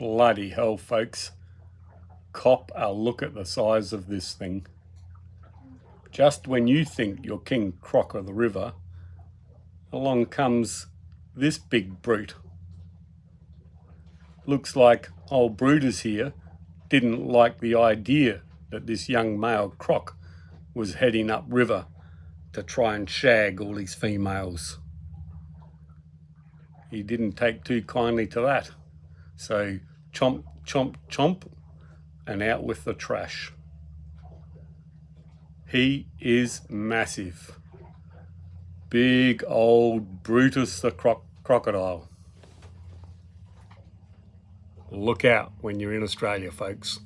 Bloody hell, folks. Cop a look at the size of this thing. Just when you think you're King Croc of the river, along comes this big brute. Looks like old Brutus here didn't like the idea that this young male croc was heading upriver to try and shag all these females. He didn't take too kindly to that. So chomp, chomp, chomp, and out with the trash. He is massive. Big old Brutus the crocodile. Look out when you're in Australia, folks.